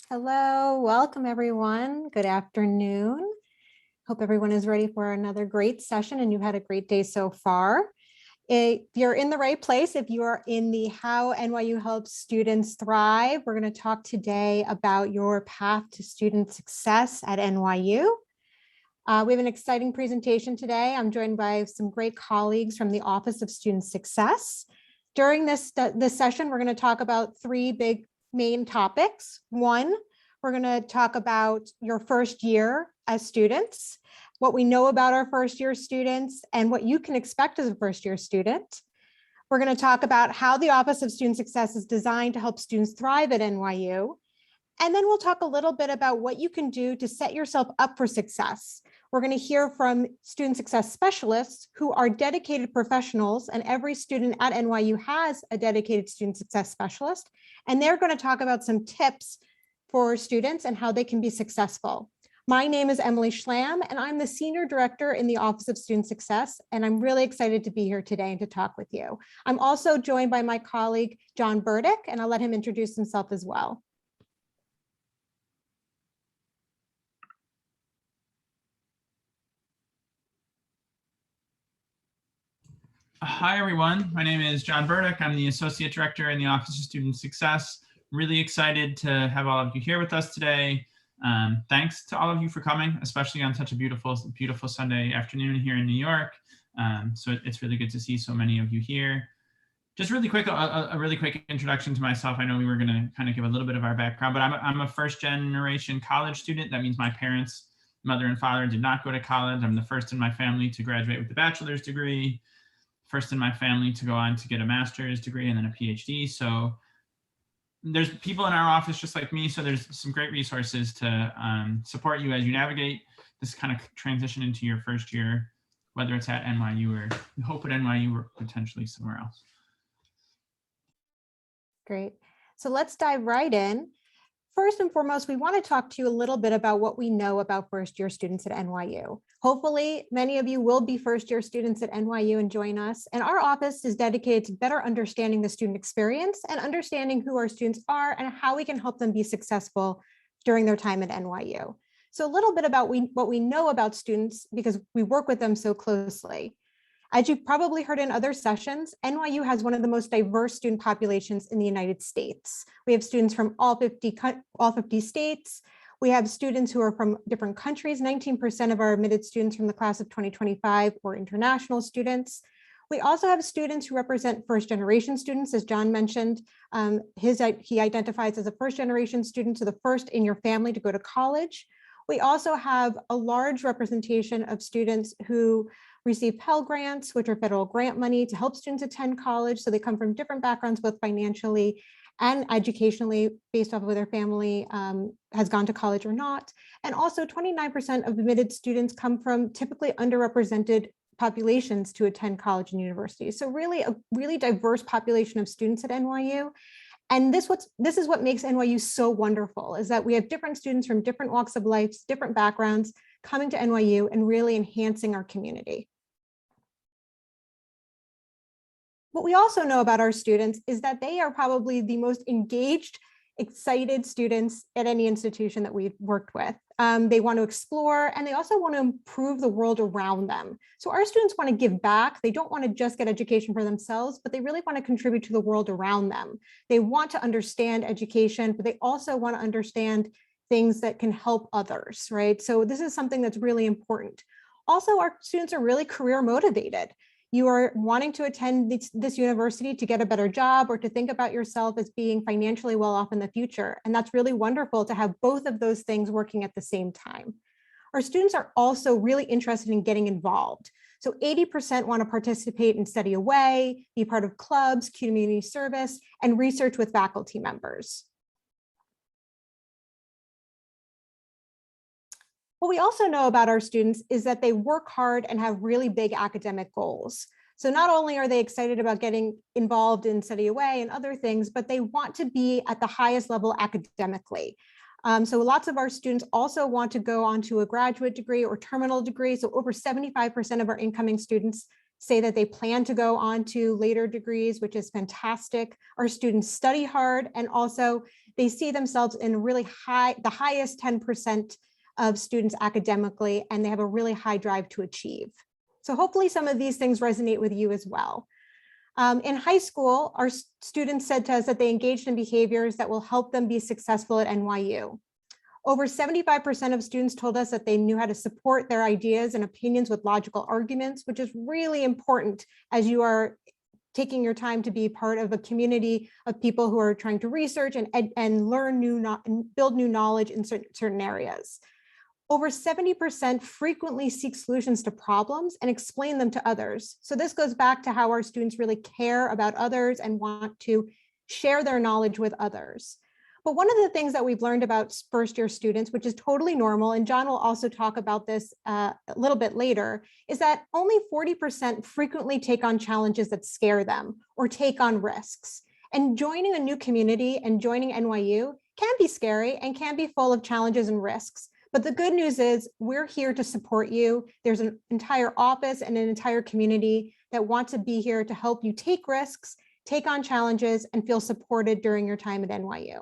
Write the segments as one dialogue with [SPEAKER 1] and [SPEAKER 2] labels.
[SPEAKER 1] Hello, welcome everyone. Good afternoon. Hope everyone is ready for another great session and you've had a great day so far. If you're in the right place, if you are in the How NYU Helps Students Thrive, we're going to talk today about your path to student success at NYU. We have an exciting presentation today. I'm joined by some great colleagues from the Office of Student Success. During this session, we're going to talk about three big main topics. One, we're going to talk about your first year as students, what we know about our first year students, and what you can expect as a first year student. We're going to talk about how the Office of Student Success is designed to help students thrive at NYU. And then we'll talk a little bit about what you can do to set yourself up for success. We're going to hear from student success specialists who are dedicated professionals, and every student at NYU has a dedicated student success specialist. And they're going to talk about some tips for students and how they can be successful. My name is Emily Schlamm, and I'm the Senior Director in the Office of Student Success, and I'm really excited to be here today and to talk with you. I'm also joined by my colleague, John Burdick, and I'll let him introduce himself as well.
[SPEAKER 2] Hi, everyone. My name is John Burdick. I'm the Associate Director in the Office of Student Success. Really excited to have all of you here with us today. Thanks to all of you for coming, especially on such a beautiful Sunday afternoon here in New York. So it's really good to see so many of you here. Just really quick, a really quick introduction to myself. I know we were going to kind of give a little bit of our background, but I'm a first generation college student. That means my parents, mother and father, did not go to college. I'm the first in my family to graduate with a bachelor's degree. First in my family to go on to get a master's degree and then a PhD. So there's people in our office just like me. So there's some great resources to support you as you navigate this kind of transition into your first year, whether it's at NYU or we hope at NYU or potentially somewhere else.
[SPEAKER 1] Great. So let's dive right in. First and foremost, we want to talk to you a little bit about what we know about first year students at NYU. Hopefully, many of you will be first year students at NYU and join us. And our office is dedicated to better understanding the student experience and understanding who our students are and how we can help them be successful during their time at NYU. So a little bit about what we know about students because we work with them so closely. As you've probably heard in other sessions, NYU has one of the most diverse student populations in the United States. We have students from all 50 states. We have students who are from different countries. 19% of our admitted students from the class of 2025 were international students. We also have students who represent first generation students, as John mentioned. He identifies as a first generation student, so the first in your family to go to college. We also have a large representation of students who receive Pell Grants, which are federal grant money to help students attend college. So they come from different backgrounds, both financially and educationally, based off of whether their family has gone to college or not. And also 29% of admitted students come from typically underrepresented populations to attend college and university. So really a really diverse population of students at NYU. And this is what makes NYU so wonderful, is that we have different students from different walks of life, different backgrounds coming to NYU and really enhancing our community. What we also know about our students is that they are probably the most engaged, excited students at any institution that we've worked with. They want to explore and they also want to improve the world around them. So our students want to give back. They don't want to just get education for themselves, but they really want to contribute to the world around them. They want to understand education, but they also want to understand things that can help others, right? So this is something that's really important. Also, our students are really career motivated. You are wanting to attend this university to get a better job or to think about yourself as being financially well off in the future. And that's really wonderful to have both of those things working at the same time. Our students are also really interested in getting involved. So 80% want to participate in study away, be part of clubs, community service, and research with faculty members. What we also know about our students is that they work hard and have really big academic goals. So not only are they excited about getting involved in study away and other things, but they want to be at the highest level academically. So lots of our students also want to go on to a graduate degree or terminal degree. So over 75% of our incoming students say that they plan to go on to later degrees, which is fantastic. Our students study hard, and also they see themselves in really high, the highest 10% of students academically, and they have a really high drive to achieve. So hopefully some of these things resonate with you as well. In high school, our students said to us that they engaged in behaviors that will help them be successful at NYU. Over 75% of students told us that they knew how to support their ideas and opinions with logical arguments, which is really important as you are taking your time to be part of a community of people who are trying to research and learn and build new knowledge in certain areas. Over 70% frequently seek solutions to problems and explain them to others. So this goes back to how our students really care about others and want to share their knowledge with others. But one of the things that we've learned about first-year students, which is totally normal, and John will also talk about this a little bit later, is that only 40% frequently take on challenges that scare them or take on risks. And joining a new community and joining NYU can be scary and can be full of challenges and risks. But the good news is we're here to support you. There's an entire office and an entire community that want to be here to help you take risks, take on challenges, and feel supported during your time at NYU.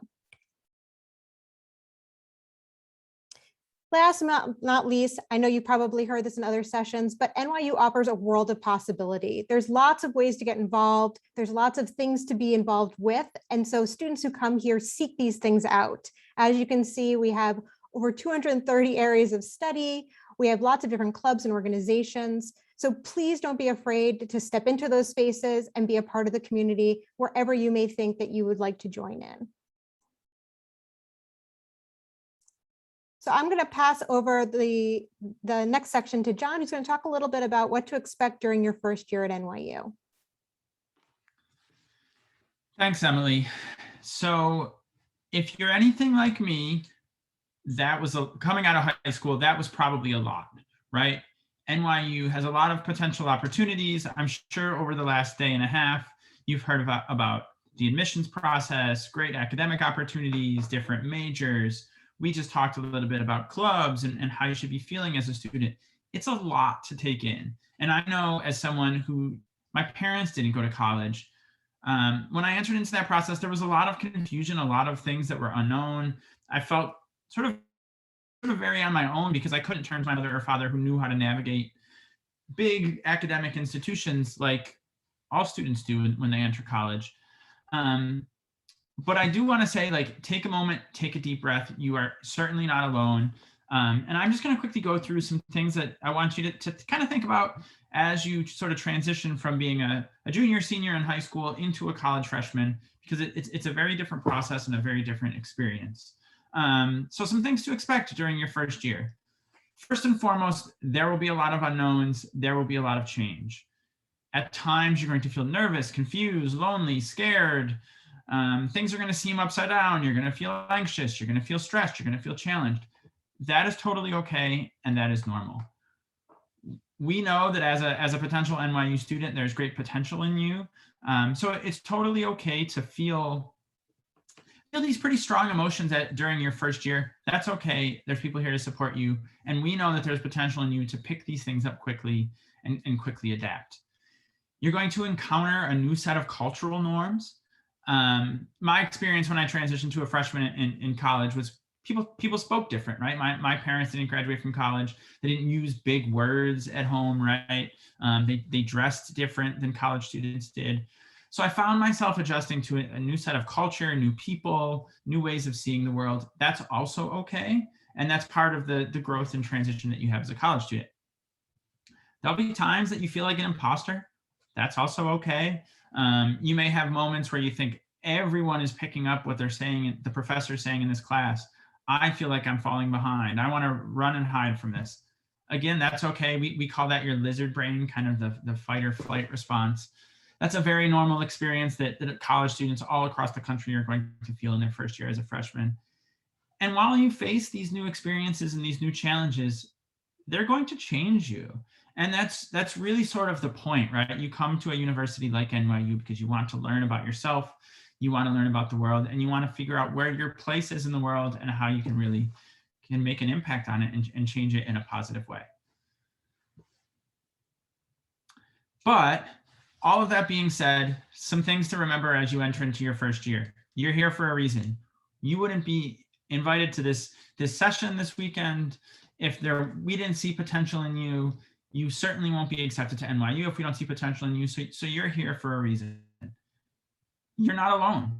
[SPEAKER 1] Last but not least, I know you probably heard this in other sessions, but NYU offers a world of possibility. There's lots of ways to get involved. There's lots of things to be involved with. And so students who come here seek these things out. As you can see, we have over 230 areas of study. We have lots of different clubs and organizations. So please don't be afraid to step into those spaces and be a part of the community wherever you may think that you would like to join in. So I'm going to pass over the next section to John, who's going to talk a little bit about what to expect during your first year at NYU.
[SPEAKER 2] Thanks, Emily. So if you're anything like me, that was coming out of high school, that was probably a lot, right? NYU has a lot of potential opportunities. I'm sure over the last day and a half, you've heard about the admissions process, great academic opportunities, different majors. We just talked a little bit about clubs and how you should be feeling as a student. It's a lot to take in. And I know as someone who, my parents didn't go to college, when I entered into that process, there was a lot of confusion, a lot of things that were unknown. I felt sort of very on my own because I couldn't turn to my mother or father who knew how to navigate big academic institutions like all students do when they enter college. But I do want to say, like, take a moment, take a deep breath. You are certainly not alone. And I'm just going to quickly go through some things that I want you to kind of think about as you sort of transition from being a junior, senior in high school into a college freshman, because it's a very different process and a very different experience. So some things to expect during your first year. First and foremost, there will be a lot of unknowns. There will be a lot of change. At times, you're going to feel nervous, confused, lonely, scared. Things are going to seem upside down. You're going to feel anxious. You're going to feel stressed. You're going to feel challenged. That is totally okay, and that is normal. We know that as a potential NYU student, there's great potential in you. So it's totally okay to feel these pretty strong emotions during your first year. That's okay. There's people here to support you. And we know that there's potential in you to pick these things up quickly and quickly adapt. You're going to encounter a new set of cultural norms. My experience when I transitioned to a freshman in college was people spoke different, right? My parents didn't graduate from college. They didn't use big words at home, right? They dressed different than college students did. So I found myself adjusting to a new set of culture, new people, new ways of seeing the world. That's also okay. And that's part of the growth and transition that you have as a college student. There'll be times that you feel like an imposter. That's also okay. You may have moments where you think everyone is picking up what they're saying, the professor's saying in this class. I feel like I'm falling behind. I want to run and hide from this. Again, that's okay. We call that your lizard brain, kind of the fight or flight response. That's a very normal experience that college students all across the country are going to feel in their first year as a freshman. And while you face these new experiences and these new challenges, they're going to change you. And that's really sort of the point, right? You come to a university like NYU because you want to learn about yourself, you want to learn about the world, and you want to figure out where your place is in the world and how you can make an impact on it and change it in a positive way. But all of that being said, some things to remember as you enter into your first year. You're here for a reason. You wouldn't be invited to this session this weekend if we didn't see potential in you. You certainly won't be accepted to NYU if we don't see potential in you. So you're here for a reason. You're not alone.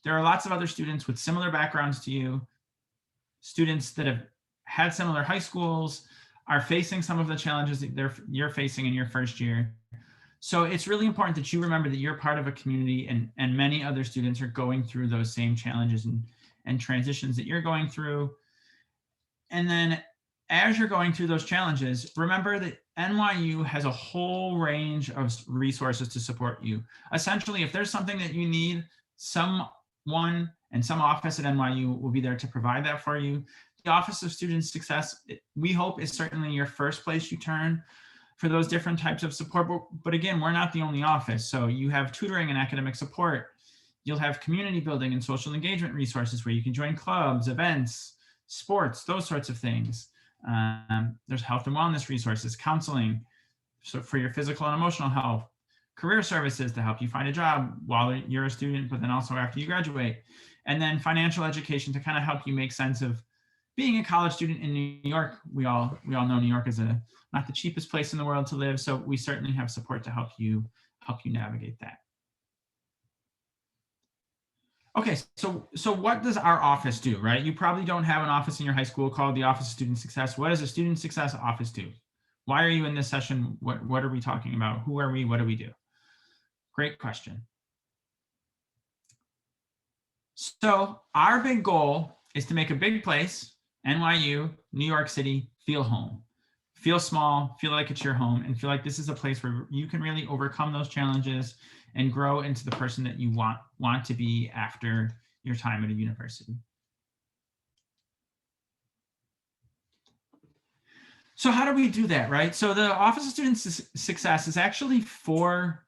[SPEAKER 2] There are lots of other students with similar backgrounds to you, students that have had similar high schools, are facing some of the challenges that you're facing in your first year. So it's really important that you remember that you're part of a community, and many other students are going through those same challenges and transitions that you're going through. And then as you're going through those challenges, remember that NYU has a whole range of resources to support you. Essentially, if there's something that you need, someone and some office at NYU will be there to provide that for you. The Office of Student Success, we hope, is certainly your first place you turn for those different types of support. But again, we're not the only office. So you have tutoring and academic support. You'll have community building and social engagement resources where you can join clubs, events, sports, those sorts of things. There's health and wellness resources, counseling, so for your physical and emotional health, career services to help you find a job while you're a student, but then also after you graduate. And then financial education to kind of help you make sense of being a college student in New York. We all know New York is not the cheapest place in the world to live, so we certainly have support to help you navigate that. Okay, so what does our office do, right? You probably don't have an office in your high school called the Office of Student Success. What does a Student Success office do? Why are you in this session? What are we talking about? Who are we? What do we do? Great question. So our big goal is to make a big place, NYU, New York City, feel home. Feel small, feel like it's your home, and feel like this is a place where you can really overcome those challenges and grow into the person that you want to be after your time at a university. So how do we do that, right? So the Office of Student Success is actually four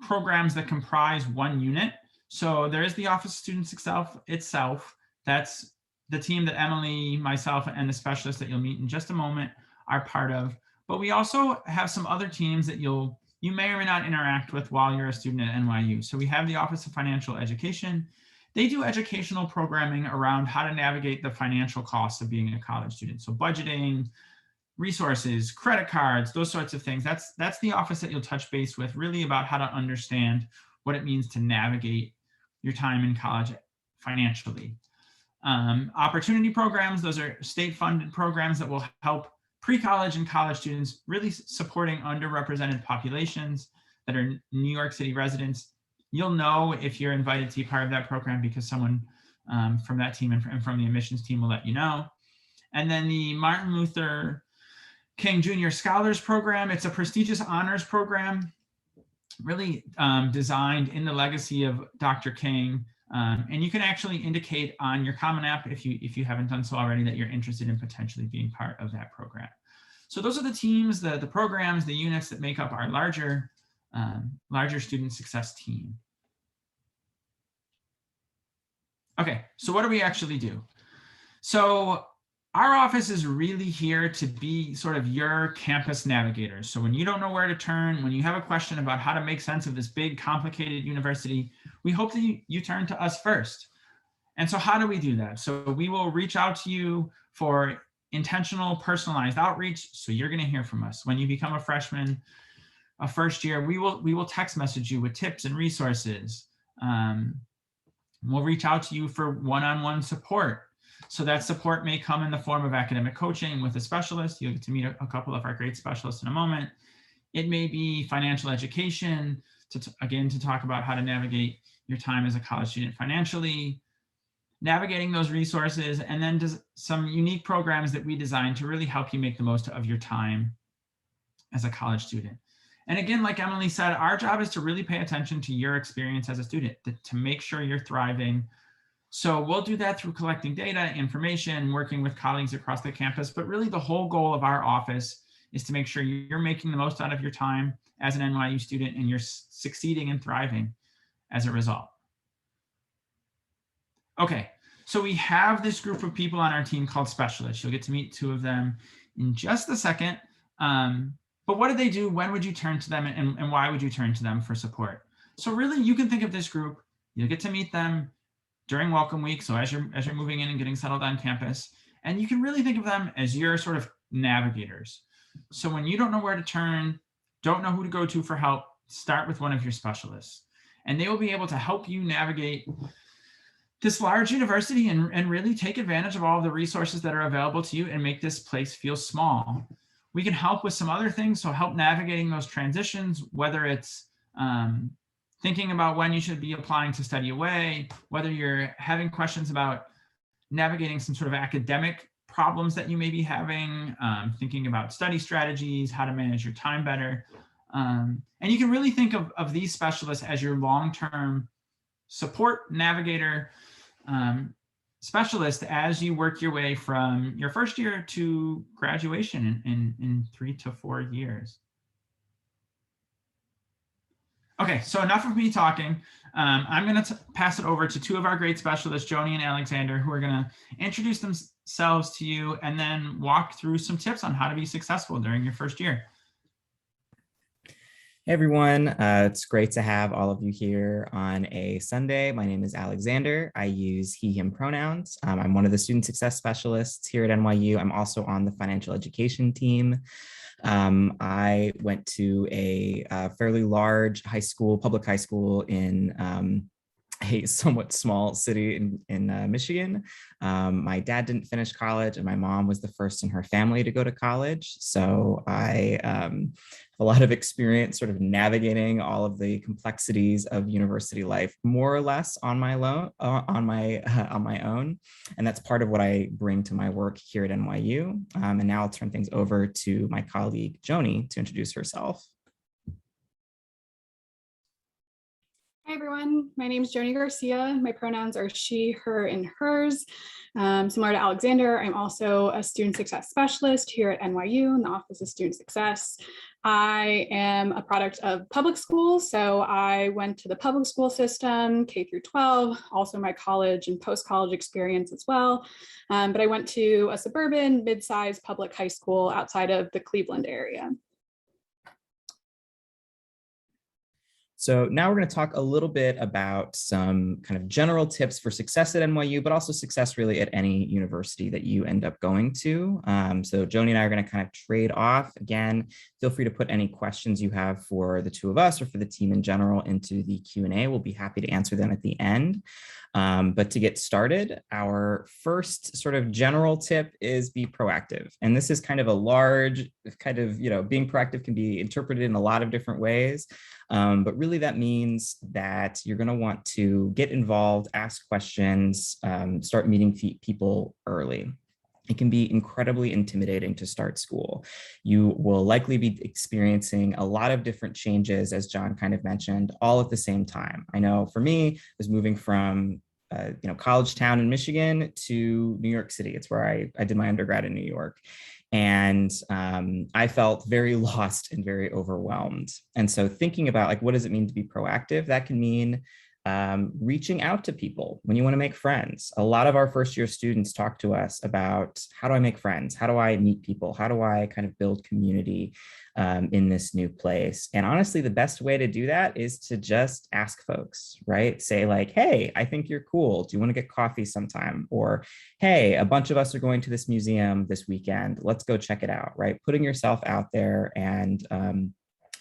[SPEAKER 2] programs that comprise one unit. So there is the Office of Student Success itself. That's the team that Emily, myself, and the specialist that you'll meet in just a moment are part of. But we also have some other teams that you may or may not interact with while you're a student at NYU. So we have the Office of Financial Education. They do educational programming around how to navigate the financial costs of being a college student. So budgeting, resources, credit cards, those sorts of things. That's the office that you'll touch base with, really about how to understand what it means to navigate your time in college financially. Opportunity programs, those are state-funded programs that will help pre-college and college students, really supporting underrepresented populations that are New York City residents. You'll know if you're invited to be part of that program because someone from that team and from the admissions team will let you know. And then the Martin Luther King Jr. Scholars Program, it's a prestigious honors program, really designed in the legacy of Dr. King. And you can actually indicate on your Common App, if you haven't done so already, that you're interested in potentially being part of that program. So those are the teams, the programs, the units that make up our larger student success team. Okay, so what do we actually do? So our office is really here to be sort of your campus navigator. So when you don't know where to turn, when you have a question about how to make sense of this big, complicated university, we hope that you turn to us first. And so how do we do that? So we will reach out to you for intentional, personalized outreach. So you're going to hear from us. When you become a freshman, a first year, we will text message you with tips and resources. We'll reach out to you for one-on-one support. So that support may come in the form of academic coaching with a specialist. You'll get to meet a couple of our great specialists in a moment. It may be financial education, to talk about how to navigate your time as a college student financially, navigating those resources, and then some unique programs that we designed to really help you make the most of your time as a college student. And again, like Emily said, our job is to really pay attention to your experience as a student, to make sure you're thriving. So we'll do that through collecting data, information, working with colleagues across the campus. But really the whole goal of our office is to make sure you're making the most out of your time as an NYU student and you're succeeding and thriving as a result. Okay, so we have this group of people on our team called specialists. You'll get to meet two of them in just a second. But what do they do? When would you turn to them, and why would you turn to them for support? So really, you can think of this group, you'll get to meet them. during welcome week. So as you're moving in and getting settled on campus, and you can really think of them as your sort of navigators. So when you don't know where to turn, don't know who to go to for help, start with one of your specialists, and they will be able to help you navigate this large university and really take advantage of all of the resources that are available to you and make this place feel small. We can help with some other things, so help navigating those transitions, whether it's thinking about when you should be applying to study away, whether you're having questions about navigating some sort of academic problems that you may be having, thinking about study strategies, how to manage your time better. And you can really think of these specialists as your long-term support navigator specialist as you work your way from your first year to graduation in 3 to 4 years. Okay, so enough of me talking. I'm going to pass it over to two of our great specialists, Joni and Alexander, who are going to introduce themselves to you and then walk through some tips on how to be successful during your first year.
[SPEAKER 3] Hey everyone, it's great to have all of you here on a Sunday. My name is Alexander. I use he, him pronouns. I'm one of the student success specialists here at NYU. I'm also on the financial education team. I went to a fairly large public high school in a somewhat small city in Michigan. My dad didn't finish college and my mom was the first in her family to go to college. So I have a lot of experience sort of navigating all of the complexities of university life, more or less on my own. And that's part of what I bring to my work here at NYU. And now I'll turn things over to my colleague, Joni, to introduce herself.
[SPEAKER 4] Hi everyone, my name is Joni Garcia. My pronouns are she, her, and hers. Similar to Alexander, I'm also a student success specialist here at NYU in the Office of Student Success. I am a product of public school, so I went to the public school system, K through 12, also my college and post-college experience as well. But I went to a suburban, mid-sized public high school outside of the Cleveland area.
[SPEAKER 3] So now we're going to talk a little bit about some kind of general tips for success at NYU, but also success really at any university that you end up going to. So Joni and I are going to kind of trade off. Again, feel free to put any questions you have for the two of us or for the team in general into the Q&A. We'll be happy to answer them at the end. But to get started, our first sort of general tip is be proactive. And this is kind of a large kind of, being proactive can be interpreted in a lot of different ways. But really that means that you're going to want to get involved, ask questions, start meeting people early. It can be incredibly intimidating to start school. You will likely be experiencing a lot of different changes, as John kind of mentioned, all at the same time. I know for me, I was moving from college town in Michigan to New York City. It's where I did my undergrad in New York. And I felt very lost and very overwhelmed. And so thinking about what does it mean to be proactive? That can mean reaching out to people when you want to make friends. A lot of our first year students talk to us about how do I make friends? How do I meet people? How do I kind of build community in this new place? And honestly, the best way to do that is to just ask folks, right? Say hey, I think you're cool. Do you want to get coffee sometime? Or, hey, a bunch of us are going to this museum this weekend. Let's go check it out, right? Putting yourself out there and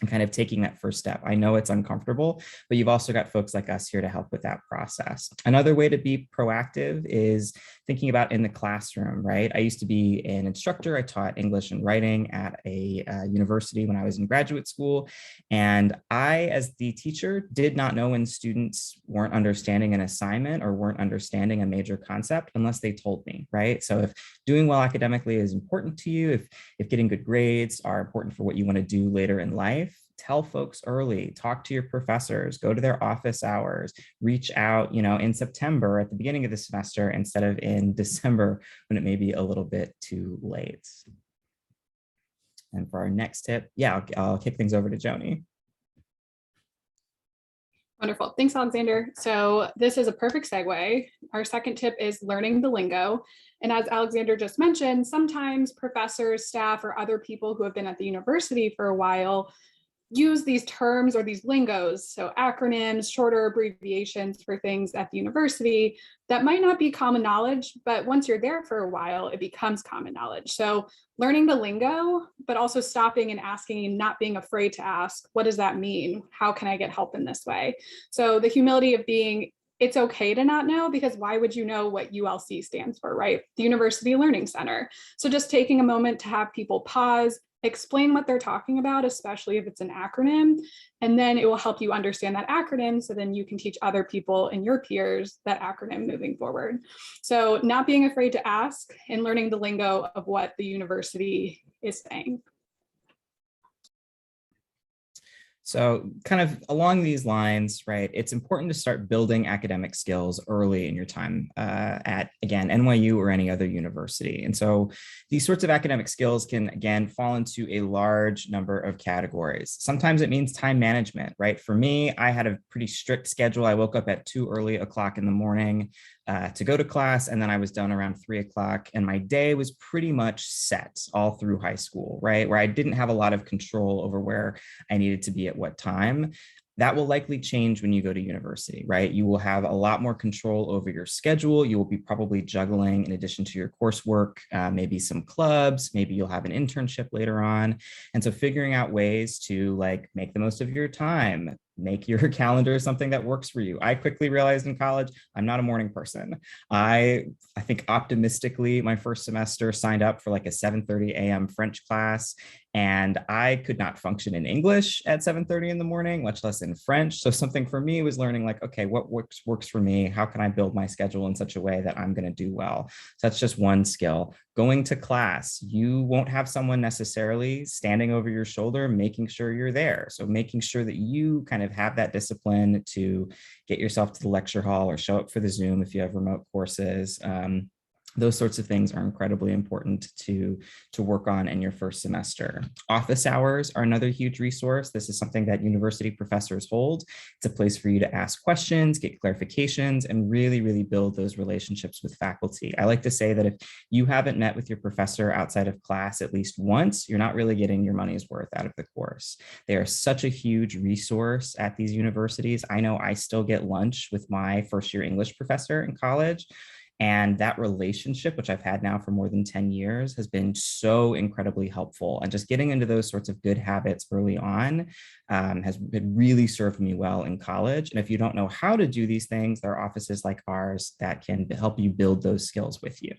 [SPEAKER 3] kind of taking that first step. I know it's uncomfortable, but you've also got folks like us here to help with that process. Another way to be proactive is thinking about in the classroom, right? I used to be an instructor. I taught English and writing at a university when I was in graduate school. And I, as the teacher, did not know when students weren't understanding an assignment or weren't understanding a major concept unless they told me, right? So if doing well academically is important to you, if getting good grades are important for what you want to do later in life, tell folks early, talk to your professors, go to their office hours, reach out, in September at the beginning of the semester instead of in December when it may be a little bit too late. And for our next tip, I'll kick things over to Joni.
[SPEAKER 4] Wonderful. Thanks, Alexander. So this is a perfect segue. Our second tip is learning the lingo. And as Alexander just mentioned, sometimes professors, staff, or other people who have been at the university for a while use these terms or these lingos, so acronyms, shorter abbreviations for things at the university that might not be common knowledge, but once you're there for a while, it becomes common knowledge. So learning the lingo, but also stopping and asking and not being afraid to ask, what does that mean? How can I get help in this way? So the humility of being, it's okay to not know, because why would you know what ULC stands for, right? The University Learning Center. So just taking a moment to have people pause, explain what they're talking about, especially if it's an acronym, and then it will help you understand that acronym, so then you can teach other people and your peers that acronym moving forward. So not being afraid to ask and learning the lingo of what the university is saying.
[SPEAKER 3] So kind of along these lines, right, it's important to start building academic skills early in your time at, again, NYU or any other university. And so these sorts of academic skills can, again, fall into a large number of categories. Sometimes it means time management, right? For me, I had a pretty strict schedule. I woke up at too early o'clock in the morning to go to class, and then I was done around 3 o'clock, and my day was pretty much set all through high school, right? Where I didn't have a lot of control over where I needed to be at what time. That will likely change when you go to university, right? You will have a lot more control over your schedule. You will be probably juggling, in addition to your coursework, maybe some clubs, maybe you'll have an internship later on. And so figuring out ways to like make the most of your time, make your calendar something that works for you. I quickly realized in college, I'm not a morning person. I think optimistically, my first semester signed up for like a 7:30 a.m. French class, and I could not function in English at 7:30 in the morning, much less in French. So something for me was learning like, okay, what works for me? How can I build my schedule in such a way that I'm going to do well? So that's just one skill. Going to class, you won't have someone necessarily standing over your shoulder, making sure you're there. So making sure that you kind of have that discipline to get yourself to the lecture hall or show up for the Zoom if you have remote courses. Those sorts of things are incredibly important to work on in your first semester. Office hours are another huge resource. This is something that university professors hold. It's a place for you to ask questions, get clarifications, and really, really build those relationships with faculty. I like to say that if you haven't met with your professor outside of class at least once, you're not really getting your money's worth out of the course. They are such a huge resource at these universities. I know I still get lunch with my first year English professor in college. And that relationship, which I've had now for more than 10 years, has been so incredibly helpful. And just getting into those sorts of good habits early on has really served me well in college. And if you don't know how to do these things, there are offices like ours that can help you build those skills with you.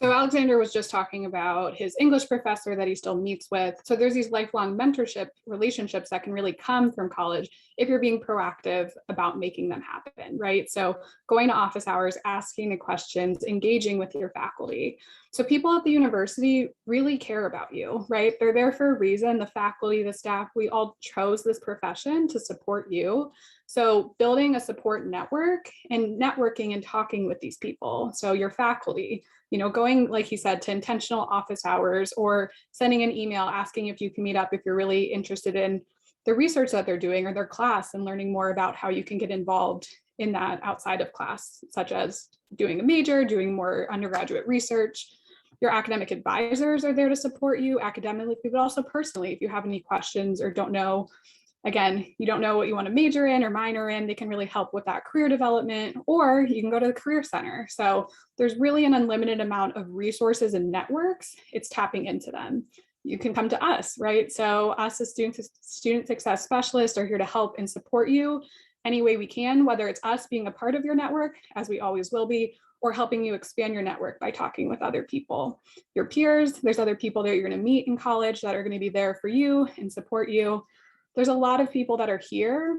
[SPEAKER 4] So Alexander was just talking about his English professor that he still meets with. So there's these lifelong mentorship relationships that can really come from college if you're being proactive about making them happen, right? So going to office hours, asking the questions, engaging with your faculty. So people at the university really care about you, right? They're there for a reason. The faculty, the staff, we all chose this profession to support you. So building a support network and networking and talking with these people. So your faculty, going, like he said, to intentional office hours, or sending an email asking if you can meet up if you're really interested in the research that they're doing or their class, and learning more about how you can get involved in that outside of class, such as doing a major, doing more undergraduate research. Your academic advisors are there to support you academically, but also personally. If you have any questions or don't know, again, you don't know what you want to major in or minor in, they can really help with that career development, or you can go to the Career Center. So there's really an unlimited amount of resources and networks. It's tapping into them. You can come to us, right? So us as student success specialists are here to help and support you any way we can, whether it's us being a part of your network, as we always will be, or helping you expand your network by talking with other people, your peers. There's other people that you're going to meet in college that are going to be there for you and support you. There's a lot of people that are here.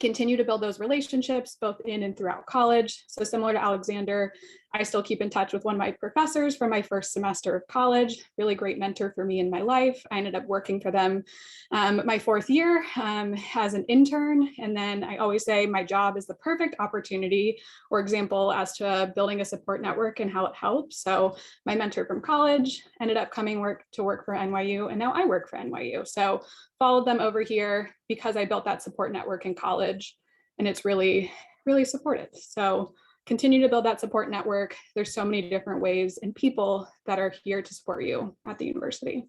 [SPEAKER 4] Continue to build those relationships both in and throughout college. So similar to Alexander, I still keep in touch with one of my professors from my first semester of college, really great mentor for me in my life. I ended up working for them my fourth year as an intern. And then I always say my job is the perfect opportunity or example as to building a support network and how it helps. So my mentor from college ended up coming to work for NYU, and now I work for NYU. So followed them over here because I built that support network in college, and it's really, really supportive. So continue to build that support network. There's so many different ways and people that are here to support you at the university.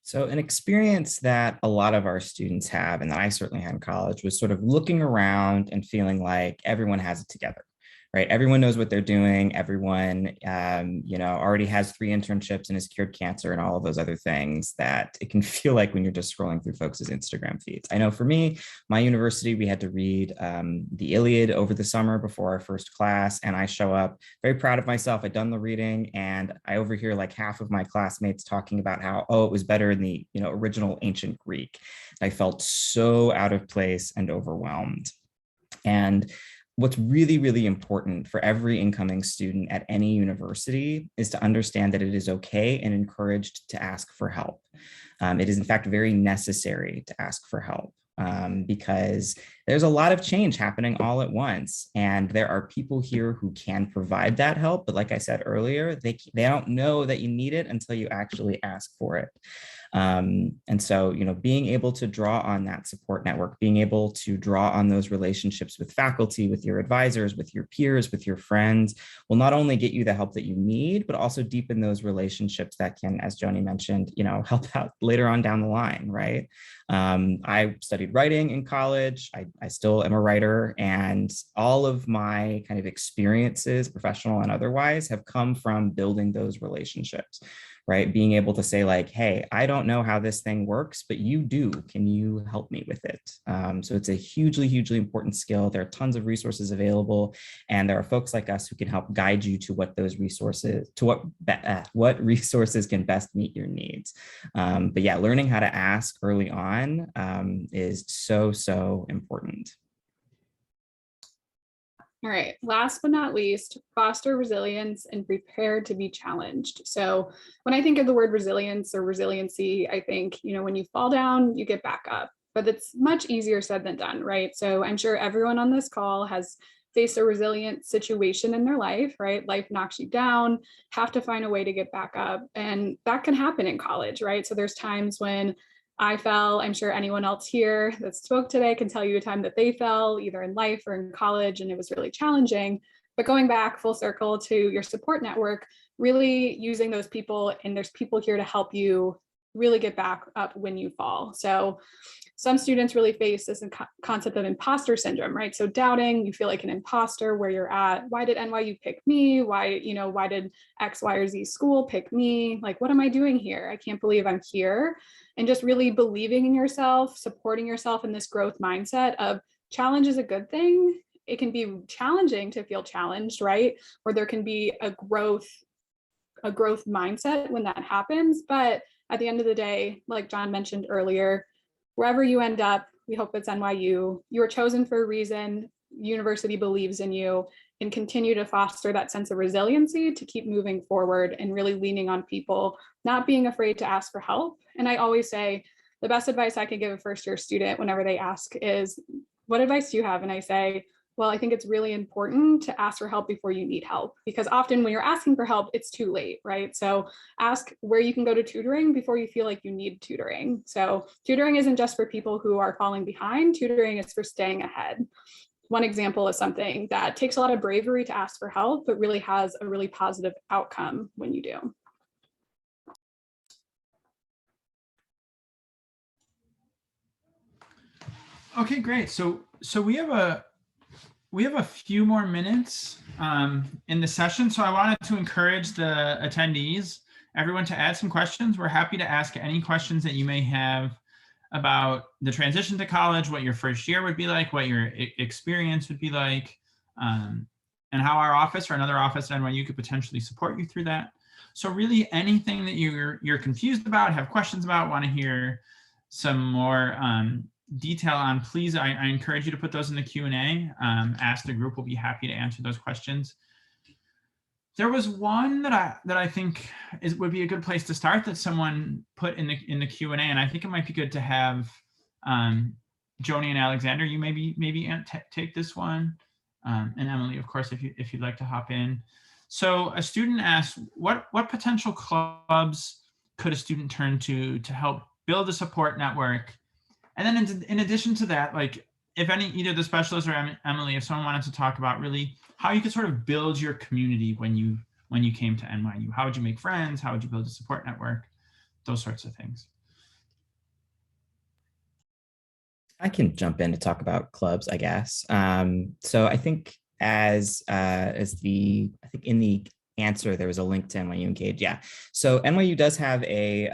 [SPEAKER 3] So an experience that a lot of our students have, and that I certainly had in college, was sort of looking around and feeling like everyone has it together, right? Everyone knows what they're doing. Everyone, already has 3 internships and has cured cancer and all of those other things that it can feel like when you're just scrolling through folks' Instagram feeds. I know for me, my university, we had to read the Iliad over the summer before our first class, and I show up very proud of myself. I'd done the reading, and I overhear like half of my classmates talking about how, oh, it was better in the original ancient Greek. I felt so out of place and overwhelmed. And what's really, really important for every incoming student at any university is to understand that it is okay and encouraged to ask for help. It is in fact very necessary to ask for help. Because there's a lot of change happening all at once, and there are people here who can provide that help. But like I said earlier, they don't know that you need it until you actually ask for it. And so, being able to draw on that support network, being able to draw on those relationships with faculty, with your advisors, with your peers, with your friends, will not only get you the help that you need, but also deepen those relationships that can, as Joni mentioned, help out later on down the line, right? I studied writing in college. I still am a writer, and all of my kind of experiences, professional and otherwise, have come from building those relationships, right? Being able to say like, hey, I don't know how this thing works, but you do. Can you help me with it? So it's a hugely, hugely important skill. There are tons of resources available, and there are folks like us who can help guide you to what those resources, what resources can best meet your needs. But yeah, learning how to ask early on is so, so important.
[SPEAKER 4] All right, last but not least, foster resilience and prepare to be challenged. So when I think of the word resilience or resiliency, I think, when you fall down, you get back up, but it's much easier said than done, right? So I'm sure everyone on this call has faced a resilient situation in their life, right? Life knocks you down, have to find a way to get back up. And that can happen in college, right? So there's times when I fell. I'm sure anyone else here that spoke today can tell you a time that they fell, either in life or in college, and it was really challenging. But going back full circle to your support network, really using those people, and there's people here to help you really get back up when you fall. So some students really face this concept of imposter syndrome, right? So doubting, you feel like an imposter where you're at. Why did NYU pick me? Why did X, Y, or Z school pick me? Like, what am I doing here? I can't believe I'm here. And just really believing in yourself, supporting yourself in this growth mindset of challenge is a good thing. It can be challenging to feel challenged, right? Or there can be a growth mindset when that happens. But at the end of the day, like John mentioned earlier, wherever you end up, we hope it's NYU. You were chosen for a reason. University believes in you, and continue to foster that sense of resiliency to keep moving forward and really leaning on people, not being afraid to ask for help. And I always say the best advice I can give a first-year student whenever they ask is, what advice do you have? And I say, well, I think it's really important to ask for help before you need help, because often when you're asking for help, it's too late, right? So ask where you can go to tutoring before you feel like you need tutoring. So tutoring isn't just for people who are falling behind. Tutoring is for staying ahead. One example is something that takes a lot of bravery to ask for help, but really has a really positive outcome when you do.
[SPEAKER 2] Okay, great. So we have a few more minutes in the session. So I wanted to encourage the attendees, everyone, to add some questions. We're happy to ask any questions that you may have about the transition to college, what your first year would be like, what your experience would be like, and how our office or another office at NYU could potentially support you through that. So really anything that you're confused about, have questions about, want to hear some more detail on, please, I encourage you to put those in the Q&A. Ask the group, we'll be happy to answer those questions. There was one that I think would be a good place to start that someone put in the Q&A, and I think it might be good to have Joni and Alexander, you maybe take this one, and Emily, of course, if you'd like to hop in. So a student asked, what potential clubs could a student turn to help build a support network? And then in addition to that, like if either the specialist or Emily, if someone wanted to talk about really how you could sort of build your community when you came to NYU, how would you make friends? How would you build a support network? Those sorts of things.
[SPEAKER 3] I can jump in to talk about clubs, I guess. So I think I think in the answer there was a link to NYU Engage. Yeah. So NYU does have a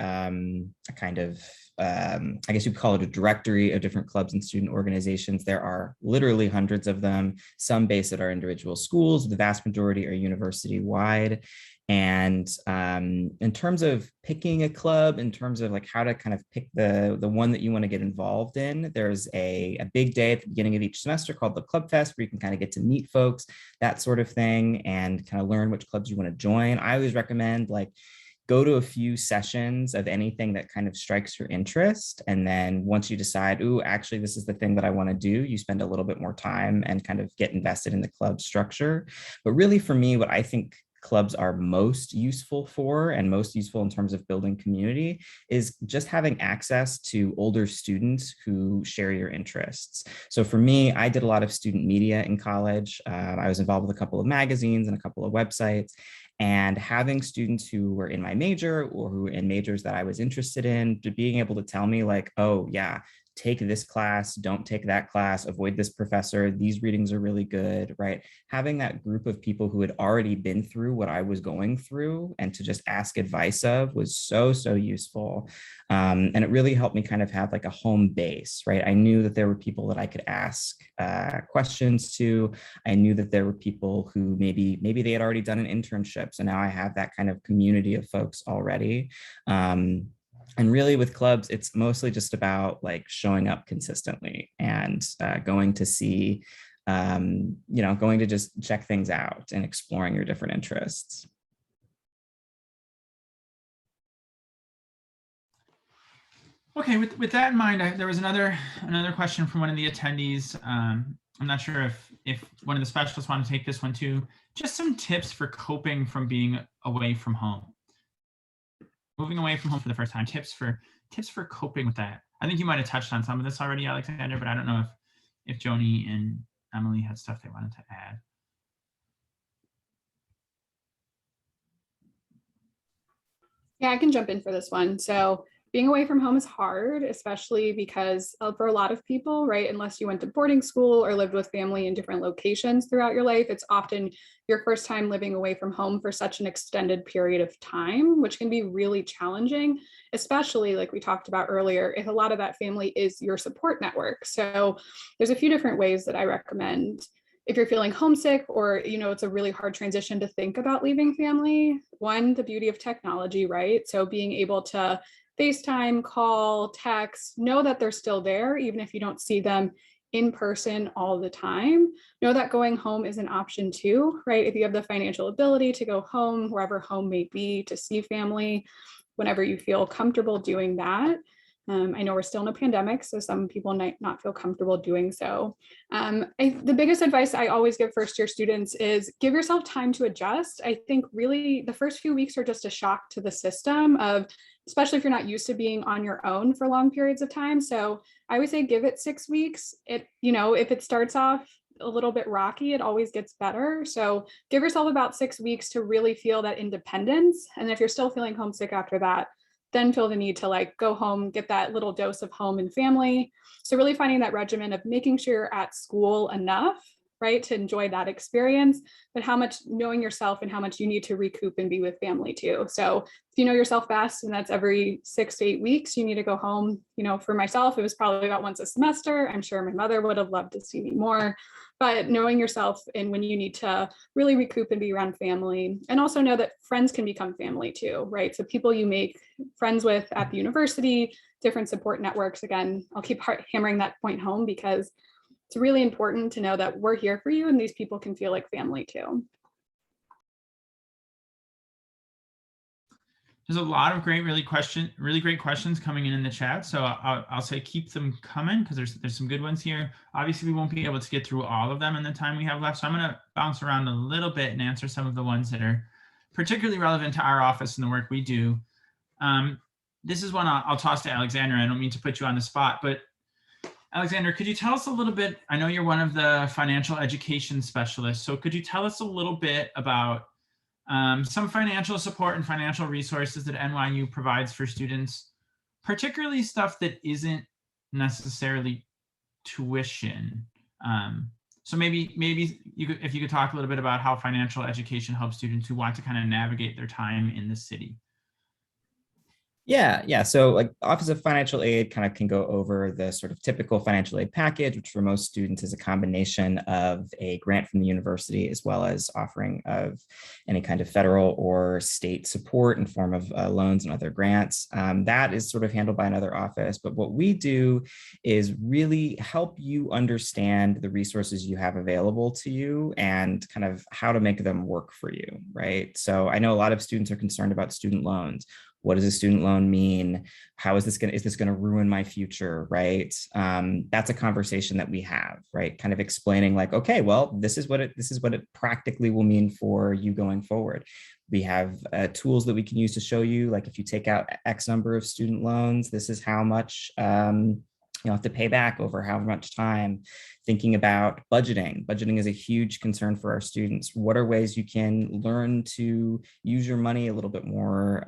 [SPEAKER 3] kind of I guess you'd call it a directory of different clubs and student organizations. There are literally hundreds of them, some based at our individual schools, the vast majority are university wide. And in terms of picking a club, in terms of like how to kind of pick the one that you want to get involved in, there's a big day at the beginning of each semester called the Club Fest, where you can kind of get to meet folks, that sort of thing, and kind of learn which clubs you want to join. I always recommend like go to a few sessions of anything that kind of strikes your interest. And then once you decide, ooh, actually, this is the thing that I want to do, you spend a little bit more time and kind of get invested in the club structure. But really for me, what I think clubs are most useful for and most useful in terms of building community is just having access to older students who share your interests. So for me, I did a lot of student media in college. I was involved with a couple of magazines and a couple of websites. And having students who were in my major or who were in majors that I was interested in, to being able to tell me like, oh yeah, take this class, don't take that class, avoid this professor, these readings are really good, right? Having that group of people who had already been through what I was going through and to just ask advice of was so, so useful. And it really helped me kind of have like a home base, right? I knew that there were people that I could ask questions to. I knew that there were people who maybe they had already done an internship. So now I have that kind of community of folks already. And really with clubs, it's mostly just about like showing up consistently and going to see, going to just check things out and exploring your different interests.
[SPEAKER 2] Okay, with that in mind, there was another question from one of the attendees. I'm not sure if one of the specialists want to take this one too. Just some tips for coping from being away from home. Moving away from home for the first time, tips for coping with that. I think you might have touched on some of this already, Alexander, but I don't know if Joni and Emily had stuff they wanted to add.
[SPEAKER 4] Yeah, I can jump in for this one. So being away from home is hard, especially because for a lot of people, right, unless you went to boarding school or lived with family in different locations throughout your life, it's often your first time living away from home for such an extended period of time, which can be really challenging, especially like we talked about earlier, if a lot of that family is your support network. So there's a few different ways that I recommend if you're feeling homesick or, it's a really hard transition to think about leaving family. One, the beauty of technology, right? So being able to FaceTime, call, text, know that they're still there, even if you don't see them in person all the time. Know that going home is an option too, right? If you have the financial ability to go home, wherever home may be, to see family, whenever you feel comfortable doing that. I know we're still in a pandemic, so some people might not feel comfortable doing so. The biggest advice I always give first-year students is give yourself time to adjust. I think really the first few weeks are just a shock to the system of, especially if you're not used to being on your own for long periods of time. So I would say give it 6 weeks. If it starts off a little bit rocky, it always gets better. So give yourself about 6 weeks to really feel that independence. And if you're still feeling homesick after that, then feel the need to like go home, get that little dose of home and family. So really finding that regimen of making sure you're at school enough, right, to enjoy that experience, but how much knowing yourself and how much you need to recoup and be with family too. So if you know yourself best, and that's every 6 to 8 weeks, you need to go home. For myself, it was probably about once a semester. I'm sure my mother would have loved to see me more, but knowing yourself and when you need to really recoup and be around family, and also know that friends can become family too, right? So people you make friends with at the university, different support networks. Again, I'll keep hammering that point home because it's really important to know that we're here for you and these people can feel like family too.
[SPEAKER 2] There's a lot of really great questions coming in the chat. So I'll say keep them coming because there's some good ones here. Obviously, we won't be able to get through all of them in the time we have left. So I'm going to bounce around a little bit and answer some of the ones that are particularly relevant to our office and the work we do. This is one I'll toss to Alexander. I don't mean to put you on the spot, but Alexander, could you tell us a little bit? I know you're one of the financial education specialists. So could you tell us a little bit about some financial support and financial resources that NYU provides for students, particularly stuff that isn't necessarily tuition. So maybe if you could talk a little bit about how financial education helps students who want to kind of navigate their time in the city.
[SPEAKER 3] Yeah. So like Office of Financial Aid kind of can go over the sort of typical financial aid package, which for most students is a combination of a grant from the university as well as offering of any kind of federal or state support in form of loans and other grants. That is sort of handled by another office. But what we do is really help you understand the resources you have available to you and kind of how to make them work for you, right? So I know a lot of students are concerned about student loans. What does a student loan mean? How is this going to ruin my future, right? That's a conversation that we have, right? Kind of explaining like, okay, well, this is what it practically will mean for you going forward. We have tools that we can use to show you, like if you take out X number of student loans, this is how much you'll have to pay back over how much time. Thinking about budgeting. Budgeting is a huge concern for our students. What are ways you can learn to use your money a little bit more?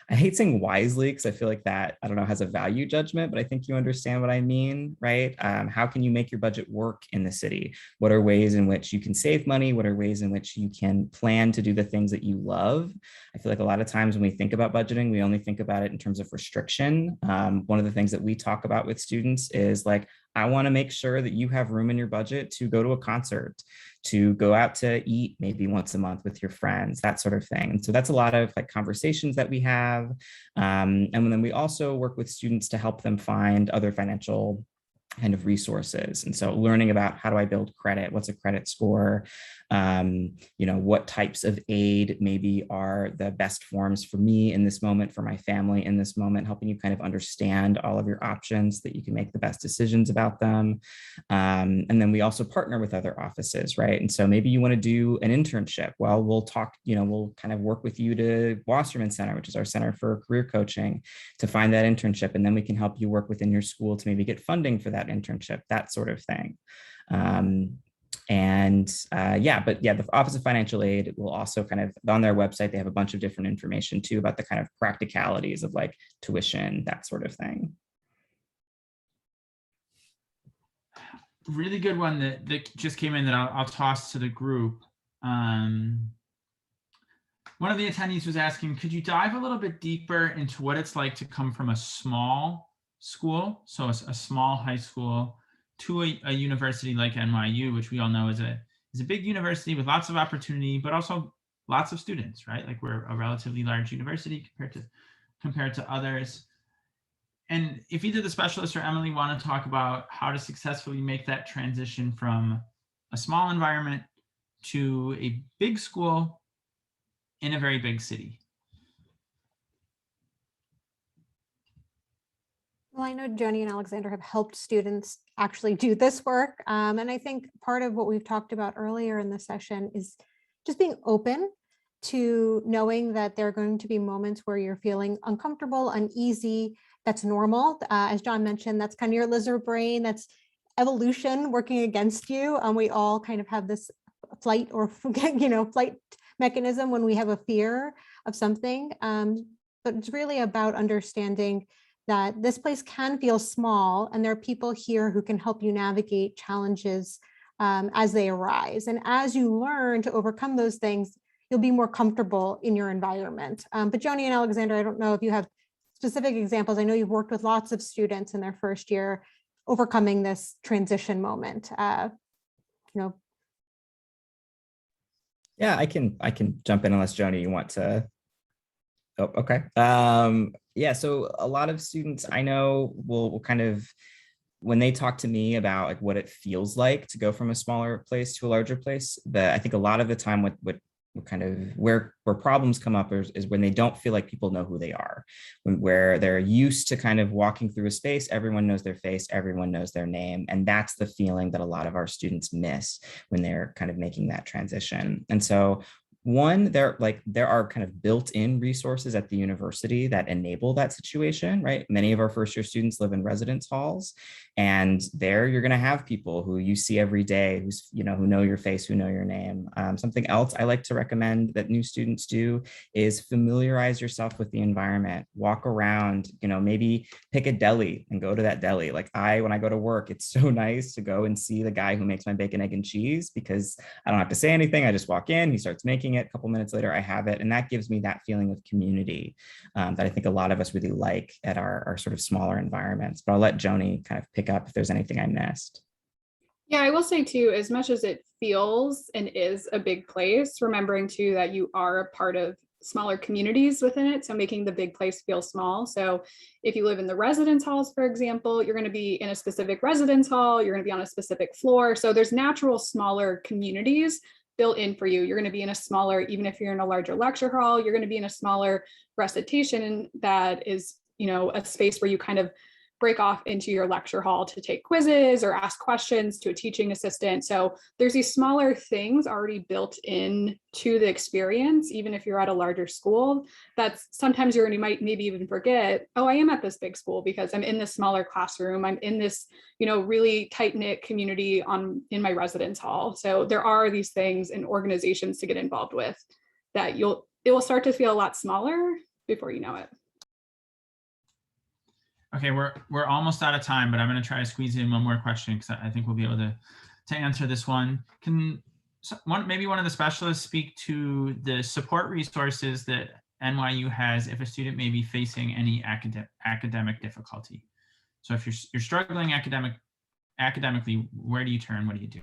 [SPEAKER 3] I hate saying wisely because I feel like that, I don't know, has a value judgment, but I think you understand what I mean, right? How can you make your budget work in the city? What are ways in which you can save money? What are ways in which you can plan to do the things that you love? I feel like a lot of times when we think about budgeting, we only think about it in terms of restriction. One of the things that we talk about with students is like, I want to make sure that you have room in your budget to go to a concert, to go out to eat maybe once a month with your friends, that sort of thing. And so that's a lot of like conversations that we have. And then we also work with students to help them find other financial kind of resources. And so learning about how do I build credit? What's a credit score? What types of aid maybe are the best forms for me in this moment, for my family in this moment, helping you kind of understand all of your options so that you can make the best decisions about them. And then we also partner with other offices, right? And so maybe you want to do an internship. Well, we'll talk, we'll kind of work with you to Wasserman Center, which is our Center for Career Coaching, to find that internship. And then we can help you work within your school to maybe get funding for that internship, that sort of thing. The Office of Financial Aid will also kind of, on their website, they have a bunch of different information too about the kind of practicalities of like tuition, that sort of thing.
[SPEAKER 2] Really good one that just came in that I'll toss to the group. One of the attendees was asking, could you dive a little bit deeper into what it's like to come from a small school, so a small high school, to a university like NYU, which we all know is a big university with lots of opportunity, but also lots of students, right? Like we're a relatively large university compared to others. And if either the specialist or Emily want to talk about how to successfully make that transition from a small environment to a big school in a very big city.
[SPEAKER 1] Well, I know Joni and Alexander have helped students actually do this work. And I think part of what we've talked about earlier in the session is just being open to knowing that there are going to be moments where you're feeling uncomfortable, uneasy. That's normal. As John mentioned, that's kind of your lizard brain. That's evolution working against you. We all kind of have this flight mechanism when we have a fear of something. But it's really about understanding that this place can feel small and there are people here who can help you navigate challenges as they arise. And as you learn to overcome those things, you'll be more comfortable in your environment. But Joni and Alexander, I don't know if you have specific examples. I know you've worked with lots of students in their first year overcoming this transition moment.
[SPEAKER 3] Yeah, I can jump in unless Joni, you want to. Oh, okay. So a lot of students I know will kind of, when they talk to me about like what it feels like to go from a smaller place to a larger place, I think a lot of the time what kind of where problems come up is when they don't feel like people know who they are, where they're used to kind of walking through a space, everyone knows their face, everyone knows their name. And that's the feeling that a lot of our students miss when they're kind of making that transition. And so One, there are kind of built-in resources at the university that enable that situation, right? Many of our first year students live in residence halls, and there you're going to have people who you see every day, who know your face, who know your name. Something else I like to recommend that new students do is familiarize yourself with the environment. Walk around, maybe pick a deli and go to that deli. Like when I go to work, it's so nice to go and see the guy who makes my bacon, egg, and cheese, because I don't have to say anything. I just walk in, he starts making it. A couple minutes later, I have it. And that gives me that feeling of community that I think a lot of us really like at our sort of smaller environments. But I'll let Joni kind of pick up if there's anything I missed.
[SPEAKER 4] Yeah, I will say too, as much as it feels and is a big place, remembering too that you are a part of smaller communities within it. So making the big place feel small. So if you live in the residence halls, for example, you're going to be in a specific residence hall, you're going to be on a specific floor. So there's natural smaller communities built in for you. You're going to be in a smaller, even if you're in a larger lecture hall, you're going to be in a smaller recitation that is, a space where you kind of break off into your lecture hall to take quizzes or ask questions to a teaching assistant. So there's these smaller things already built in to the experience, even if you're at a larger school, that's sometimes you might maybe even forget, oh, I am at this big school because I'm in this smaller classroom. I'm in this, really tight-knit community in my residence hall. So there are these things and organizations to get involved with that it will start to feel a lot smaller before you know it.
[SPEAKER 2] Okay, we're almost out of time, but I'm going to try to squeeze in one more question because I think we'll be able to answer this one. Can maybe one of the specialists speak to the support resources that NYU has if a student may be facing any academic difficulty? So if you're struggling academically, where do you turn? What do you do?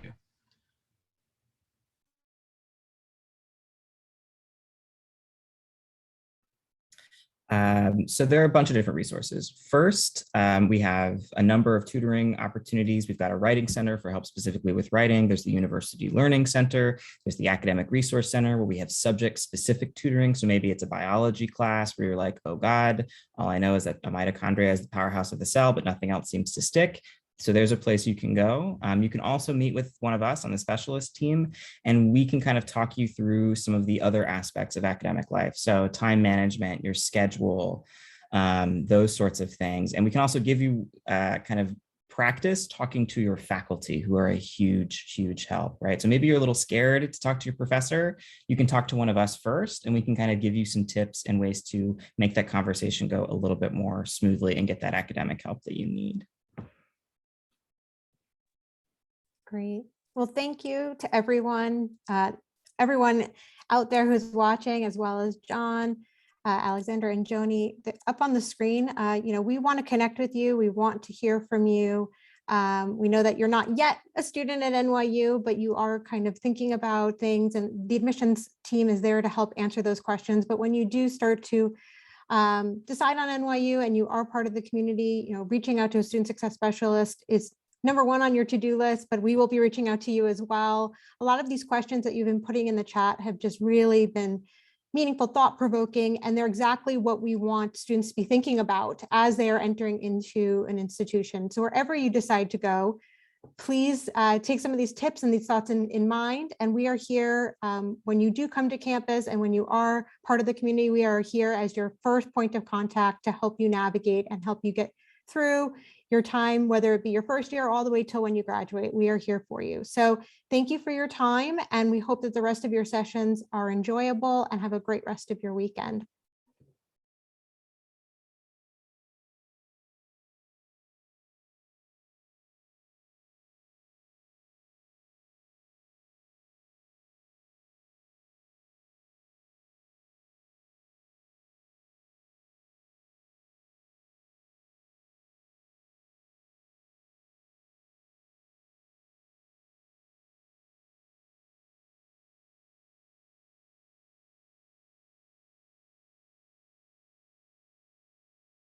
[SPEAKER 3] So there are a bunch of different resources. First, we have a number of tutoring opportunities. We've got a writing center for help specifically with writing. There's the University Learning Center. There's the Academic Resource Center where we have subject-specific tutoring. So maybe it's a biology class where you're like, oh God, all I know is that a mitochondria is the powerhouse of the cell, but nothing else seems to stick. So there's a place you can go. You can also meet with one of us on the specialist team, and we can kind of talk you through some of the other aspects of academic life. So time management, your schedule, those sorts of things. And we can also give you kind of practice talking to your faculty, who are a huge, huge help, right? So maybe you're a little scared to talk to your professor. You can talk to one of us first, and we can kind of give you some tips and ways to make that conversation go a little bit more smoothly and get that academic help that you need.
[SPEAKER 1] Great. Well, thank you to everyone out there who's watching, as well as John, Alexander, and Joni. Up on the screen, we want to connect with you. We want to hear from you. We know that you're not yet a student at NYU, but you are kind of thinking about things, and the admissions team is there to help answer those questions. But when you do start to decide on NYU and you are part of the community, reaching out to a student success specialist is number one on your to-do list, but we will be reaching out to you as well. A lot of these questions that you've been putting in the chat have just really been meaningful, thought-provoking, and they're exactly what we want students to be thinking about as they are entering into an institution. So wherever you decide to go, please take some of these tips and these thoughts in mind. And we are here when you do come to campus and when you are part of the community, we are here as your first point of contact to help you navigate and help you get through your time, whether it be your first year all the way till when you graduate. We are here for you. So thank you for your time, and we hope that the rest of your sessions are enjoyable and have a great rest of your weekend.